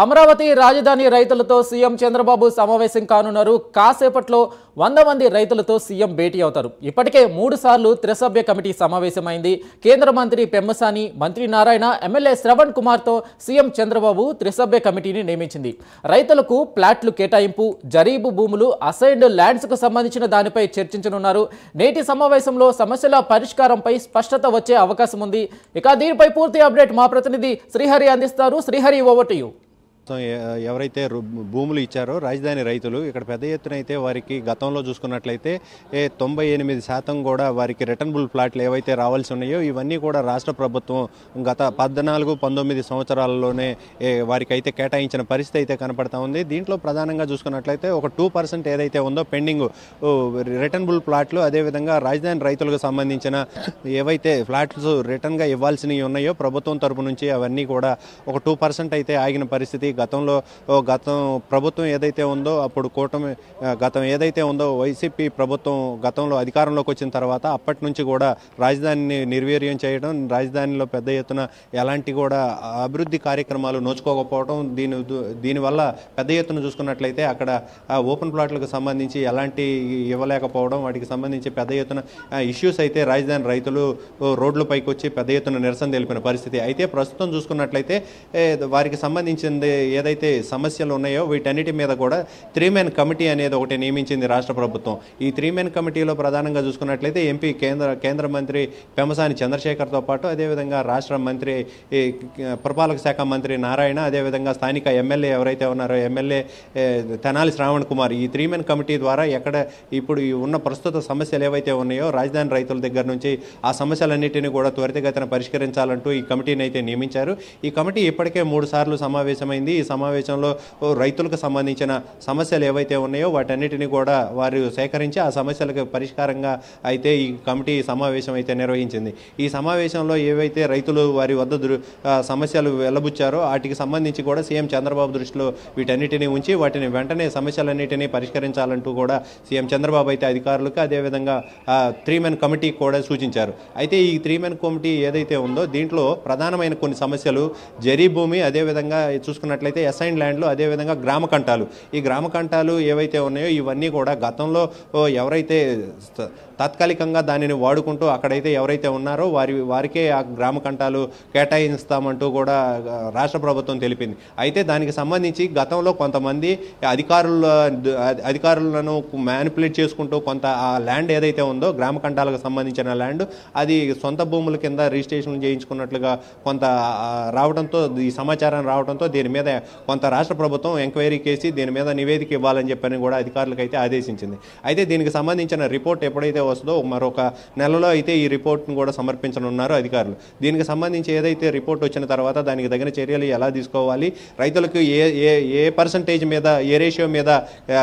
అమరావతి రాజధాని రైతులతో సీఎం చంద్రబాబు సమావేశం కానున్నారు. కాసేపట్లో 100 మంది రైతులతో సీఎం భేటీ అవుతారు. ఇప్పటికే 3 సార్లు త్రిసభ్య కమిటీ సమావేశమైంది. కేంద్ర మంత్రి పెమ్మసాని, మంత్రి నారాయణ, ఎమ్మెల్యే శ్రవణ్ కుమార్తో సీఎం చంద్రబాబు త్రిసభ్య కమిటీని నియమించింది. రైతులకు ప్లాట్లు కేటాయింపు, జరీబు భూములు, అసైన్డ్ ల్యాండ్స్ కు సంబంధించిన దానిపై చర్చించనున్నారు. నేటి సమావేశంలో సమస్యల పరిష్కారంపై స్పష్టత వచ్చే అవకాశం ఉంది. ఇక దీనిపై పూర్తి అప్డేట్ మా ప్రతినిధి శ్రీహరి అందిస్తారు. Srihari, over to you. ఎవరైతే భూములు ఇచ్చారో రాజధాని రైతులు ఇక్కడ పెద్ద ఎత్తున అయితే వారికి గతంలో చూసుకున్నట్లయితే 98% కూడా వారికి రిటర్నబుల్ ప్లాట్లు ఏవైతే రావాల్సి ఉన్నాయో ఇవన్నీ కూడా రాష్ట్ర ప్రభుత్వం గత 14-19 సంవత్సరాల్లోనే వారికి అయితే కేటాయించిన పరిస్థితి అయితే కనపడతా ఉంది. దీంట్లో ప్రధానంగా చూసుకున్నట్లయితే ఒక 2% ఏదైతే ఉందో పెండింగ్ రిటర్నబుల్ ప్లాట్లు, అదేవిధంగా రాజధాని రైతులకు సంబంధించిన ఏవైతే ఫ్లాట్స్ రిటర్న్గా ఇవ్వాల్సినవి ఉన్నాయో ప్రభుత్వం తరపు నుంచి అవన్నీ కూడా ఒక 2% అయితే ఆగిన పరిస్థితి. గతం ప్రభుత్వం ఏదైతే ఉందో అప్పుడు గతం ఏదైతే ఉందో వైసీపీ ప్రభుత్వం గతంలో అధికారంలోకి వచ్చిన తర్వాత అప్పటి నుంచి కూడా రాజధానిని నిర్వీర్యం చేయడం, రాజధానిలో పెద్ద ఎత్తున ఎలాంటి కూడా అభివృద్ధి కార్యక్రమాలు నోచుకోకపోవడం, దీనివల్ల పెద్ద ఎత్తున చూసుకున్నట్లయితే అక్కడ ఓపెన్ ప్లాట్లకు సంబంధించి ఎలాంటి ఇవ్వలేకపోవడం, వాటికి సంబంధించి పెద్ద ఎత్తున ఇష్యూస్ అయితే రాజధాని రైతులు రోడ్లపైకి వచ్చి పెద్ద ఎత్తున నిరసన తెలిపిన పరిస్థితి. అయితే ప్రస్తుతం చూసుకున్నట్లయితే వారికి సంబంధించింది ఏదైతే సమస్యలు ఉన్నాయో వీటన్నిటి మీద కూడా 3 మెన్ కమిటీ అనేది ఒకటి నియమించింది రాష్ట్ర ప్రభుత్వం. ఈ 3 మెన్ కమిటీలో ప్రధానంగా చూసుకున్నట్లయితే ఎంపీ కేంద్ర మంత్రి పెమ్మసాని చంద్రశేఖర్తో పాటు అదేవిధంగా రాష్ట్ర మంత్రి పురపాలక శాఖ మంత్రి నారాయణ, అదేవిధంగా స్థానిక ఎమ్మెల్యే ఎవరైతే ఉన్నారో ఎమ్మెల్యే తెనాలి శ్రావణ్ కుమార్, ఈ 3 మెన్ కమిటీ ద్వారా ఇప్పుడు ఉన్న ప్రస్తుత సమస్యలు ఏవైతే ఉన్నాయో రాజధాని రైతుల దగ్గర నుంచి ఆ సమస్యలన్నింటినీ కూడా త్వరితగతిన పరిష్కరించాలంటూ ఈ కమిటీని అయితే నియమించారు. ఈ కమిటీ ఇప్పటికే 3 సార్లు సమావేశమైంది. ఈ సమావేశంలో రైతులకు సంబంధించిన సమస్యలు ఏవైతే ఉన్నాయో వాటన్నిటిని కూడా వారు సేకరించి ఆ సమస్యలకు పరిష్కారంగా అయితే ఈ కమిటీ సమావేశం అయితే నిర్వహించింది. ఈ సమావేశంలో ఏవైతే రైతులు వారి వద్ద సమస్యలు వెల్లబుచ్చారో వాటికి సంబంధించి కూడా సీఎం చంద్రబాబు దృష్టిలో వీటన్నిటిని ఉంచి వాటిని వెంటనే సమస్యలన్నిటినీ పరిష్కరించాలంటూ కూడా సీఎం చంద్రబాబు అయితే అధికారులకు అదేవిధంగా 3 మెన్ కమిటీకి కూడా సూచించారు. అయితే ఈ 3 మెన్ కమిటీ ఏదైతే ఉందో దీంట్లో ప్రధానమైన కొన్ని సమస్యలు జరీ భూమి, అదేవిధంగా చూసుకున్నట్లయితే అసైన్ ల్యాండ్లు, అదేవిధంగా గ్రామ కంటాలు. ఈ గ్రామ కంటాలు ఏవైతే ఉన్నాయో ఇవన్నీ కూడా గతంలో ఎవరైతే తాత్కాలికంగా దానిని వాడుకుంటూ అక్కడైతే ఎవరైతే ఉన్నారో వారికే ఆ గ్రామ కంటాలు కేటాయిస్తామంటూ కూడా రాష్ట్ర ప్రభుత్వం తెలిపింది. అయితే దానికి సంబంధించి గతంలో కొంతమంది అధికారులను మ్యానిపులేట్ చేసుకుంటూ కొంత ఆ ల్యాండ్ ఏదైతే ఉందో గ్రామ కంటాలకు సంబంధించిన ల్యాండ్ అది సొంత భూముల కింద రిజిస్ట్రేషన్ చేయించుకున్నట్లుగా కొంత రావడంతో, ఈ సమాచారం రావడంతో దీని మీద కొంత రాష్ట్ర ప్రభుత్వం ఎంక్వైరీ చేసి దీని మీద నివేదిక ఇవ్వాలని చెప్పని కూడా అధికారులకు అయితే ఆదేశించింది. అయితే దీనికి సంబంధించిన రిపోర్ట్ ఎప్పుడైతే వస్తుందో మరొక నెలలో అయితే ఈ రిపోర్ట్ను కూడా సమర్పించనున్నారు అధికారులు. దీనికి సంబంధించి ఏదైతే రిపోర్ట్ వచ్చిన తర్వాత దానికి తగిన చర్యలు ఎలా తీసుకోవాలి, రైతులకు ఏ పర్సంటేజ్ మీద, ఏ రేషియో మీద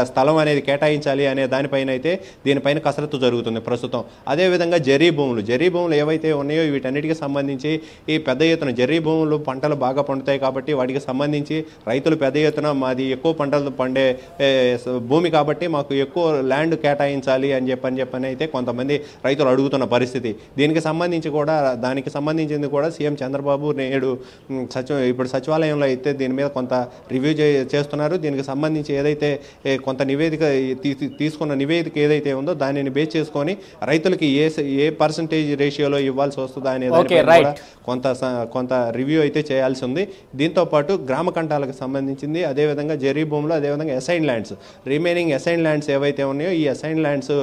స్థలం అనేది కేటాయించాలి అనే దానిపైన అయితే దీనిపైన కసరత్తు జరుగుతుంది ప్రస్తుతం. అదేవిధంగా జరీ భూములు ఏవైతే ఉన్నాయో వీటన్నిటికీ సంబంధించి ఈ పెద్ద ఎత్తున జరీ భూములు పంటలు బాగా పండుతాయి కాబట్టి వాటికి సంబంధించి రైతులు పెద్ద ఎత్తున మాది ఎక్కువ పంటలు పండే భూమి కాబట్టి మాకు ఎక్కువ ల్యాండ్ కేటాయించాలి అని చెప్పని అయితే కొంతమంది రైతులు అడుగుతున్న పరిస్థితి. దానికి సంబంధించింది కూడా సీఎం చంద్రబాబు నేడు ఇప్పుడు సచివాలయంలో అయితే దీని మీద కొంత రివ్యూ చేస్తున్నారు. దీనికి సంబంధించి ఏదైతే కొంత తీసుకున్న నివేదిక ఏదైతే ఉందో దానిని బేస్ చేసుకొని రైతులకి ఏ పర్సంటేజ్ రేషియోలో ఇవ్వాల్సి వస్తుందా అనేది కొంత రివ్యూ అయితే చేయాల్సి ఉంది. దీంతో పాటు గ్రామ కంటాలకు సంబంధించింది, అదేవిధంగా జరీ భూములు, అదేవిధంగా assign lands, remaining assign lands ఏవైతే ఉన్నాయో ఈ అసైన్ ల్యాండ్స్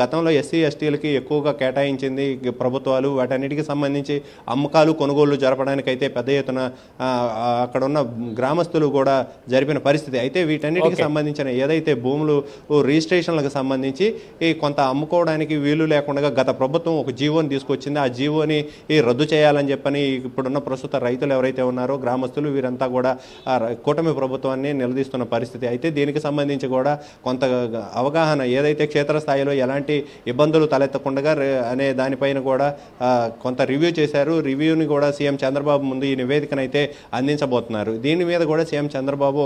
గతంలో ఎస్సీ ఎస్టీలకి ఎక్కువగా కేటాయించింది ప్రభుత్వాలు. వాటన్నిటికీ సంబంధించి అమ్మకాలు కొనుగోళ్లు జరపడానికి అయితే పెద్ద ఎత్తున అక్కడ ఉన్న గ్రామస్తులు కూడా జరిపిన పరిస్థితి. అయితే వీటన్నిటికి సంబంధించిన ఏదైతే భూములు రిజిస్ట్రేషన్లకు సంబంధించి కొంత అమ్ముకోవడానికి వీలు లేకుండా గత ప్రభుత్వం ఒక జీవోని తీసుకొచ్చింది. ఆ జీవోని రద్దు చేయాలని చెప్పని ఇప్పుడున్న ప్రస్తుత రైతులు ఎవరైతే ఉన్నారో గ్రామస్తులు వీరంతా కూడా కూటమి ప్రభుత్వాన్ని నిలదీస్తున్న పరిస్థితి. అయితే దీనికి సంబంధించి కూడా కొంత అవగాహన ఏదైతే క్షేత్రస్థాయిలో ఎలాంటి ఇబ్బందులు తలెత్తకుండా అనే దానిపైన కూడా కొంత రివ్యూ చేశారు. రివ్యూని కూడా సీఎం చంద్రబాబు ముందు ఈ నివేదికనైతే అందించబోతున్నారు. దీని మీద కూడా సీఎం చంద్రబాబు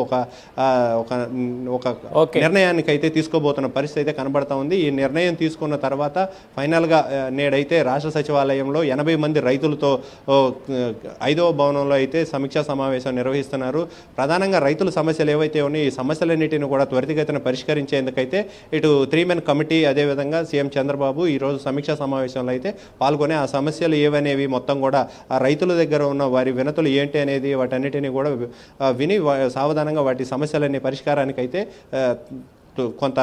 ఒక నిర్ణయానికి అయితే తీసుకోబోతున్న పరిస్థితి అయితే కనబడతా ఉంది. ఈ నిర్ణయం తీసుకున్న తర్వాత ఫైనల్గా నేడైతే రాష్ట్ర సచివాలయంలో 80 మంది రైతులతో 5వ భవనంలో అయితే సమీక్షా సమావేశం నిర్వహిస్తున్నారు. చేస్తున్నారు. ప్రధానంగా రైతుల సమస్యలు ఏవైతే ఉన్నాయో ఈ సమస్యలన్నిటిని కూడా త్వరితగతిన పరిష్కరించేందుకైతే ఇటు 3 మెన్ కమిటీ అదేవిధంగా సీఎం చంద్రబాబు ఈరోజు సమీక్షా సమావేశంలో అయితే పాల్గొని ఆ సమస్యలు ఏవనేవి మొత్తం కూడా ఆ రైతుల దగ్గర ఉన్న వారి వినతులు ఏంటి అనేది వాటన్నిటిని కూడా విని సావధానంగా వాటి సమస్యలన్నీ పరిష్కారానికి అయితే కొంత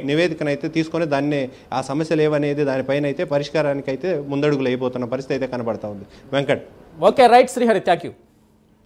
నివేదికనైతే తీసుకొని దాన్ని ఆ సమస్యలు ఏవనేది దానిపైన అయితే పరిష్కారానికి అయితే ముందడుగులు అయిపోతున్న పరిస్థితి అయితే కనబడతా ఉంది. Venkat. Okay, right Srihari, thank you.